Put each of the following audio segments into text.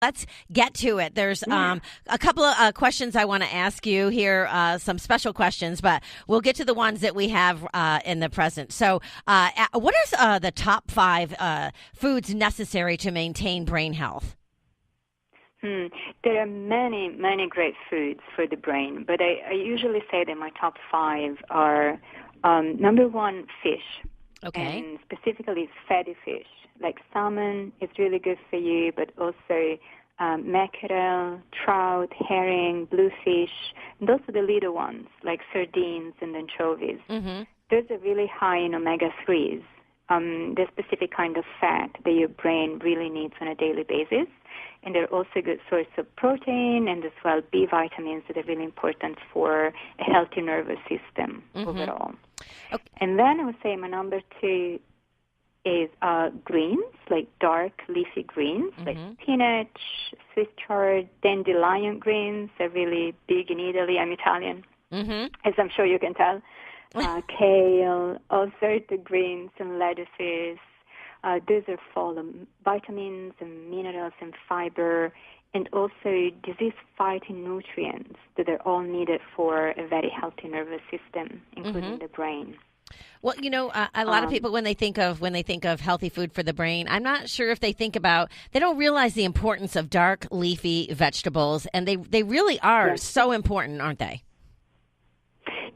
Let's get to it. There's a couple of questions I want to ask you here, some special questions, but we'll get to the ones that we have in the present. So what is the top 5 foods necessary to maintain brain health? There are many, many great foods for the brain, but I usually say that my top 5 are number 1, fish. Okay. And specifically fatty fish. Like salmon is really good for you, but also mackerel, trout, herring, bluefish, and those are the little ones, like sardines and anchovies. Mm-hmm. Those are really high in omega-3s, the specific kind of fat that your brain really needs on a daily basis. And they're also a good source of protein and as well B vitamins that are really important for a healthy nervous system overall. Okay. And then I would say my number 2 is greens, like dark leafy greens, like spinach, Swiss chard, dandelion greens. They're really big in Italy. I'm Italian, as I'm sure you can tell. Kale, all sorts of greens and lettuces. Those are full of vitamins and minerals and fiber, and also disease-fighting nutrients that are all needed for a very healthy nervous system, including the brain. Well, a lot of people when they think of healthy food for the brain, I'm not sure if they don't realize the importance of dark leafy vegetables, and they really are so important, aren't they?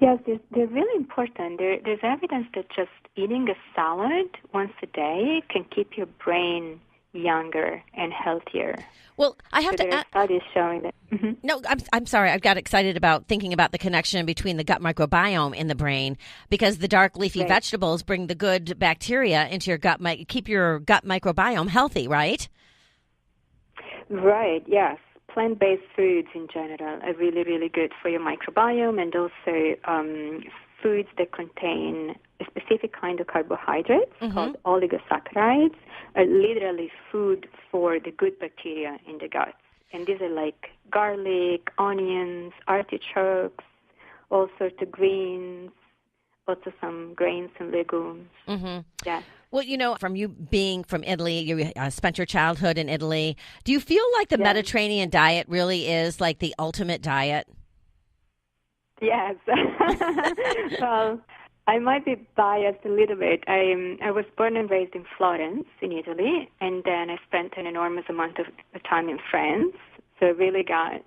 Yes, they're really important. There's evidence that just eating a salad once a day can keep your brain younger and healthier. Well, I have there are studies showing that. No, I'm sorry. I got excited about thinking about the connection between the gut microbiome in the brain, because the dark leafy vegetables bring the good bacteria into your gut, keep your gut microbiome healthy, right? Right. Yes. Plant-based foods in general are really, really good for your microbiome, and also foods that contain a specific kind of carbohydrates called oligosaccharides are literally food for the good bacteria in the gut. And these are like garlic, onions, artichokes, all sorts of greens, also some grains and legumes. Yeah. Well, from you being from Italy, you spent your childhood in Italy. Do you feel like the Mediterranean diet really is like the ultimate diet? Yes. Well, I might be biased a little bit. I was born and raised in Florence, in Italy, and then I spent an enormous amount of time in France. So I really got,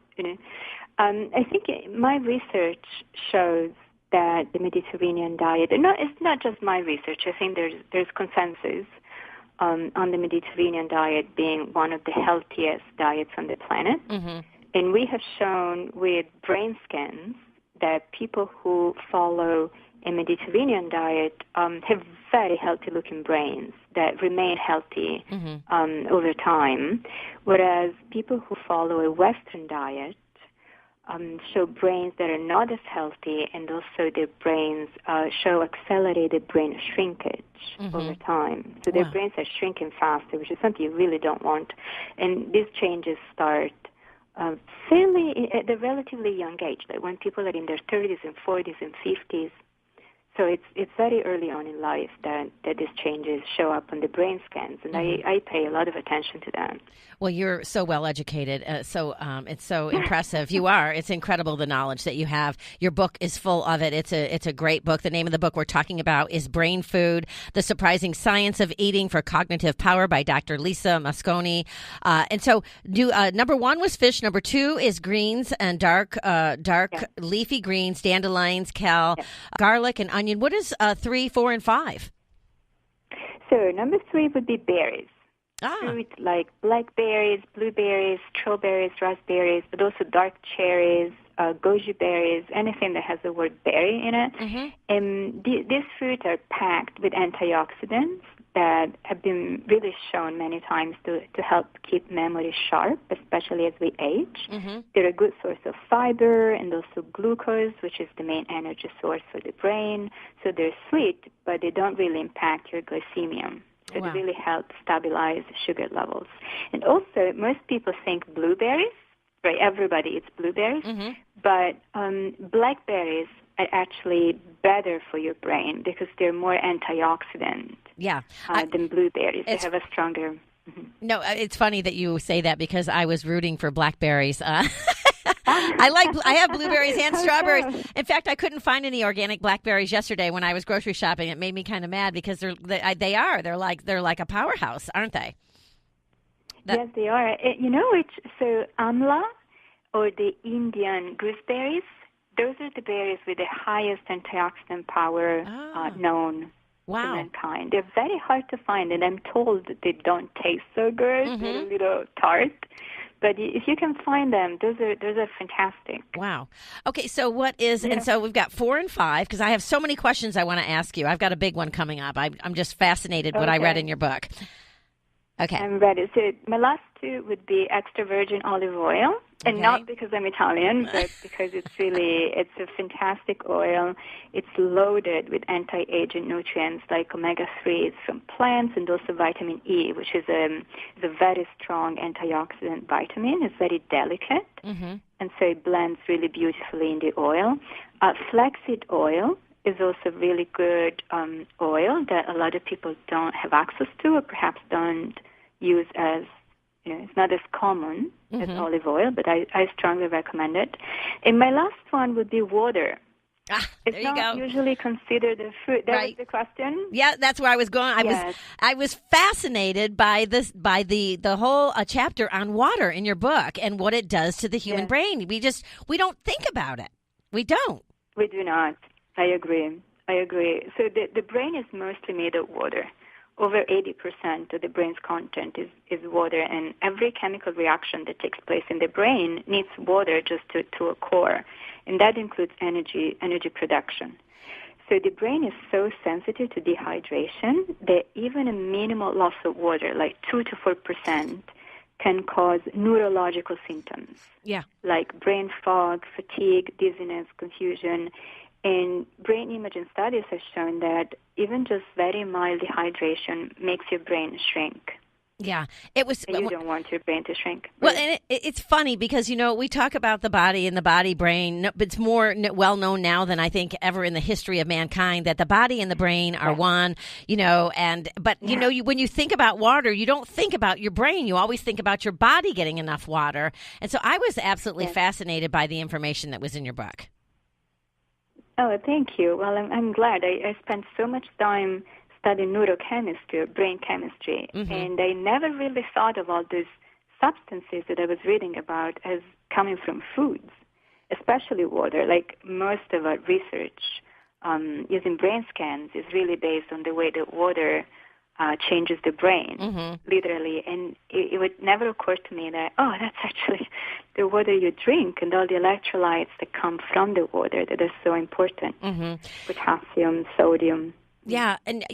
I think my research shows that the Mediterranean diet, it's not just my research. I think there's consensus on the Mediterranean diet being one of the healthiest diets on the planet. And we have shown with brain scans that people who follow a Mediterranean diet have very healthy-looking brains that remain healthy over time, whereas people who follow a Western diet show brains that are not as healthy, and also their brains show accelerated brain shrinkage over time. So their brains are shrinking faster, which is something you really don't want. And these changes start fairly at a relatively young age, like when people are in their 30s and 40s and 50s. So it's very early on in life that these changes show up on the brain scans, and I pay a lot of attention to that. Well, you're so well educated, so it's so impressive. You are. It's incredible the knowledge that you have. Your book is full of it. It's a great book. The name of the book we're talking about is Brain Food: The Surprising Science of Eating for Cognitive Power by Dr. Lisa Mosconi. And so, number 1 was fish. Number 2 is greens and dark leafy greens, dandelions, kale, garlic, and onion. What is 3, 4, and 5? So number 3 would be berries. Fruit like blackberries, blueberries, strawberries, raspberries, but also dark cherries, goji berries, anything that has the word berry in it. And these fruits are packed with antioxidants that have been really shown many times to help keep memory sharp, especially as we age. They're a good source of fiber and also glucose, which is the main energy source for the brain. So they're sweet, but they don't really impact your glycemia. So they really help stabilize sugar levels. And also, most people think blueberries, right? Everybody eats blueberries, but blackberries are actually better for your brain because they're more antioxidant than blueberries. They have a stronger No, it's funny that you say that because I was rooting for blackberries. I have blueberries and strawberries. In fact, I couldn't find any organic blackberries yesterday when I was grocery shopping. It made me kind of mad because they're like a powerhouse, aren't they? Yes, they are. So amla or the Indian gooseberries, those are the berries with the highest antioxidant power known to mankind. They're very hard to find, and I'm told that they don't taste so good. Mm-hmm. They're a little tart. But if you can find them, those are fantastic. Wow. Okay, so what is, and so we've got 4 and 5, because I have so many questions I want to ask you. I've got a big one coming up. I'm just fascinated what I read in your book. Okay. I'm ready. So my last 2 would be extra virgin olive oil, and not because I'm Italian, but because it's a fantastic oil. It's loaded with anti-aging nutrients like omega-3s from plants and also vitamin E, which is a very strong antioxidant vitamin. It's very delicate, and so it blends really beautifully in the oil. Flaxseed oil is also really good oil that a lot of people don't have access to or perhaps don't use as, it's not as common as olive oil, but I strongly recommend it. And my last one would be water. It's not usually considered a food. That was the question? Yeah, that's where I was going. I was fascinated by the whole chapter on water in your book and what it does to the human brain. We don't think about it. We don't. We do not. I agree. So the brain is mostly made of water. Over 80% of the brain's content is water, and every chemical reaction that takes place in the brain needs water just to occur, and that includes energy production. So the brain is so sensitive to dehydration that even a minimal loss of water, like 2 to 4%, can cause neurological symptoms, like brain fog, fatigue, dizziness, confusion. And brain imaging studies have shown that even just very mild dehydration makes your brain shrink. Yeah, it was. And you don't want your brain to shrink. Well, and it's funny because, we talk about the body and the body-brain, but it's more well-known now than I think ever in the history of mankind that the body and the brain are one, but when you think about water, you don't think about your brain. You always think about your body getting enough water. And so I was absolutely fascinated by the information that was in your book. Oh, thank you. Well, I'm glad. I spent so much time studying neurochemistry, or brain chemistry, and I never really thought of all these substances that I was reading about as coming from foods, especially water. Like most of our research using brain scans is really based on the way that water changes the brain, literally. And it would never occur to me that, that's actually the water you drink and all the electrolytes that come from the water that are so important. Potassium, sodium. Yeah, and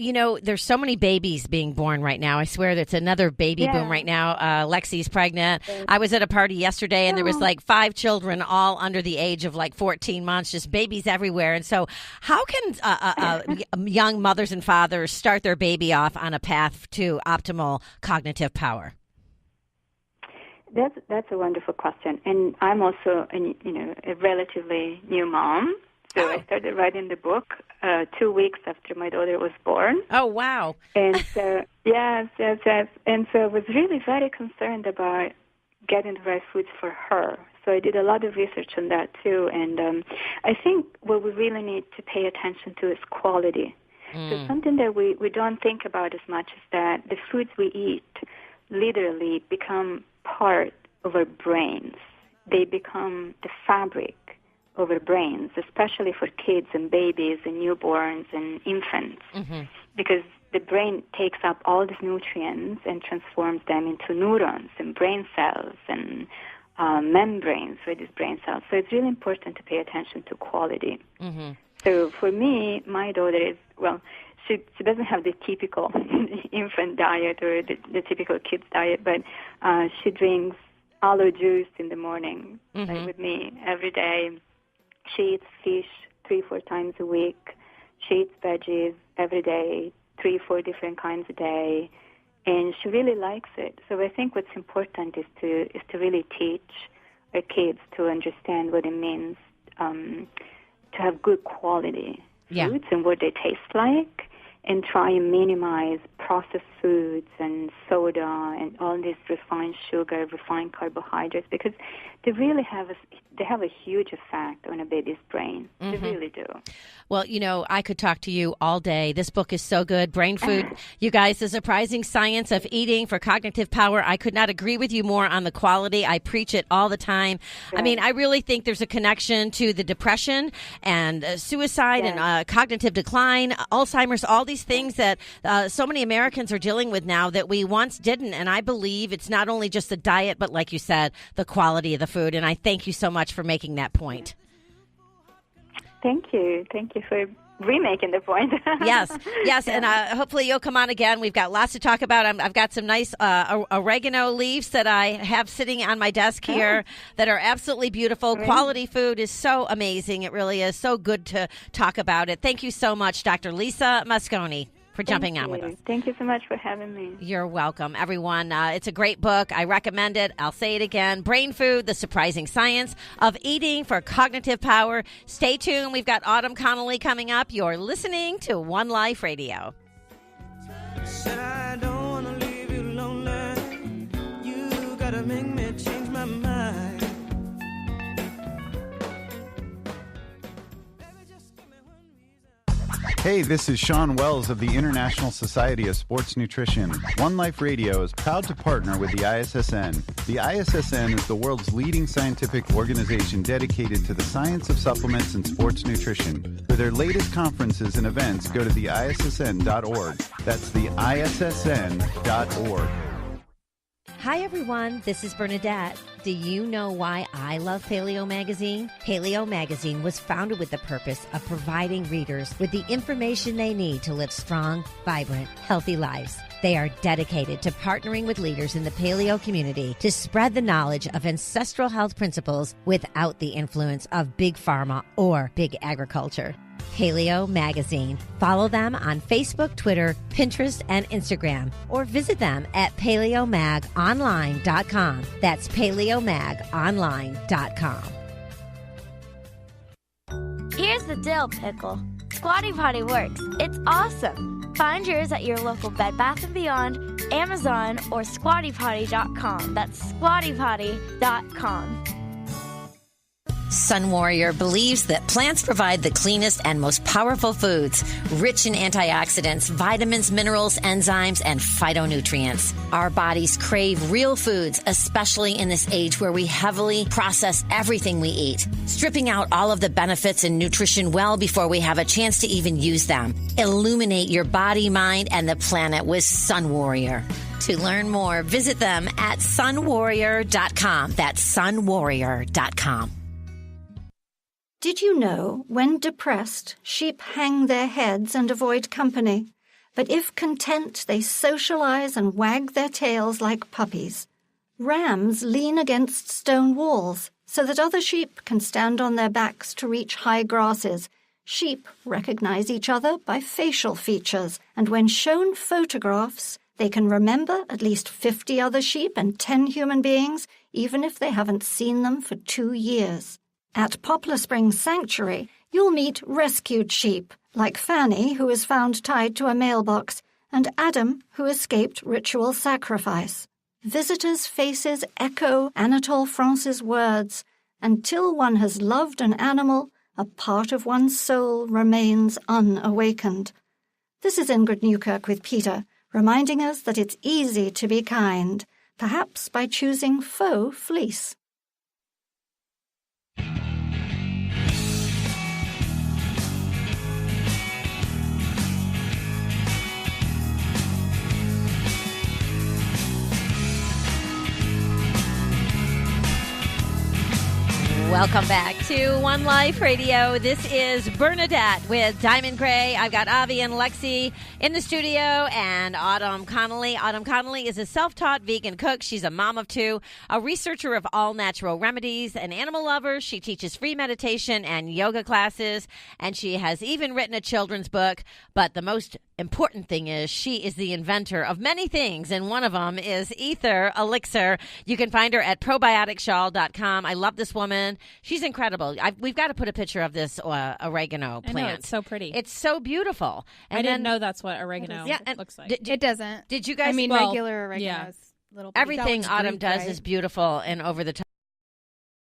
there's so many babies being born right now. I swear that's another baby boom right now. Lexi's pregnant. I was at a party yesterday, and there was like 5 children, all under the age of like 14 months, just babies everywhere. And so how can young mothers and fathers start their baby off on a path to optimal cognitive power? That's a wonderful question. And I'm also a relatively new mom. So I started writing the book 2 weeks after my daughter was born. Oh, wow. And so, yes. And so I was really very concerned about getting the right foods for her. So I did a lot of research on that, too. And I think what we really need to pay attention to is quality. So something that we don't think about as much is that the foods we eat literally become part of our brains. They become the fabric of our brains, especially for kids and babies and newborns and infants, because the brain takes up all these nutrients and transforms them into neurons and brain cells and membranes for these brain cells. So it's really important to pay attention to quality. So for me, my daughter is, she doesn't have the typical infant diet or the typical kid's diet, but she drinks aloe juice in the morning with me every day. She eats fish 3-4 times a week. She eats veggies every day, 3-4 different kinds a day, and she really likes it. So I think what's important is to really teach our kids to understand what it means to have good quality foods and what they taste like, and try and minimize processed foods and soda and all this refined sugar, refined carbohydrates, because they really have a huge effect on a baby's brain. They really do. Well, I could talk to you all day. This book is so good. Brain Food, you guys, The Surprising Science of Eating for Cognitive Power. I could not agree with you more on the quality. I preach it all the time. Right. I mean, I really think there's a connection to the depression and suicide and cognitive decline, Alzheimer's, all these things that so many Americans are dealing with now that we once didn't. And I believe it's not only just the diet, but like you said, the quality of the food. And I thank you so much for making that point. Thank you. Thank you for remaking the point. Yes. And hopefully you'll come on again. We've got lots to talk about. I've got some nice oregano leaves that I have sitting on my desk here that are absolutely beautiful. Really? Quality food is so amazing. It really is so good to talk about it. Thank you so much, Dr. Lisa Mosconi, for jumping on with us. Thank you so much for having me. You're welcome, everyone. It's a great book. I recommend it. I'll say it again. Brain Food, The Surprising Science of Eating for Cognitive Power. Stay tuned. We've got Autumn Connolly coming up. You're listening to One Life Radio. Said I don't want to leave you lonely. You gotta make me change my mind. Hey, this is Sean Wells of the International Society of Sports Nutrition. One Life Radio is proud to partner with the ISSN. The ISSN is the world's leading scientific organization dedicated to the science of supplements and sports nutrition. For their latest conferences and events, go to theissn.org. That's the ISSN.org. Hi, everyone. This is Bernadette. Do you know why I love Paleo Magazine? Paleo Magazine was founded with the purpose of providing readers with the information they need to live strong, vibrant, healthy lives. They are dedicated to partnering with leaders in the paleo community to spread the knowledge of ancestral health principles without the influence of big pharma or big agriculture. Paleo Magazine. Follow them on Facebook, Twitter, Pinterest, and Instagram, or visit them at paleomagonline.com. That's paleomagonline.com. Here's the dill pickle. Squatty Potty works. It's awesome. Find yours at your local Bed Bath & Beyond, Amazon, or squattypotty.com. That's squattypotty.com. Sun Warrior believes that plants provide the cleanest and most powerful foods, rich in antioxidants, vitamins, minerals, enzymes, and phytonutrients. Our bodies crave real foods, especially in this age where we heavily process everything we eat, stripping out all of the benefits and nutrition well before we have a chance to even use them. Illuminate your body, mind, and the planet with Sun Warrior. To learn more, visit them at sunwarrior.com. That's sunwarrior.com. Did you know, when depressed, sheep hang their heads and avoid company? But if content, they socialize and wag their tails like puppies. Rams lean against stone walls so that other sheep can stand on their backs to reach high grasses. Sheep recognize each other by facial features, and when shown photographs, they can remember at least 50 other sheep and 10 human beings, even if they haven't seen them for 2 years. At Poplar Springs Sanctuary, you'll meet rescued sheep, like Fanny, who is found tied to a mailbox, and Adam, who escaped ritual sacrifice. Visitors' faces echo Anatole France's words, "Until one has loved an animal, a part of one's soul remains unawakened." This is Ingrid Newkirk with Peter, reminding us that it's easy to be kind, perhaps by choosing faux fleece. Welcome back to One Life Radio. This is Bernadette with Diamond Gray. I've got Avi and Lexi in the studio, and Autumn Connolly. Autumn Connolly is a self-taught vegan cook. She's a mom of two, a researcher of all natural remedies, an animal lover. She teaches free meditation and yoga classes, and she has even written a children's book. But the most important thing is she is the inventor of many things, and one of them is Ether Elixir. You can find her at probioticshawl.com. I love this woman. She's incredible. We've got to put a picture of this oregano plant. I know, it's so pretty. It's so beautiful. And I didn't know that's what oregano looks like. It doesn't. Did you guys? I mean, regular oregano is a little everything that Autumn Greek, does right? is beautiful and over the top.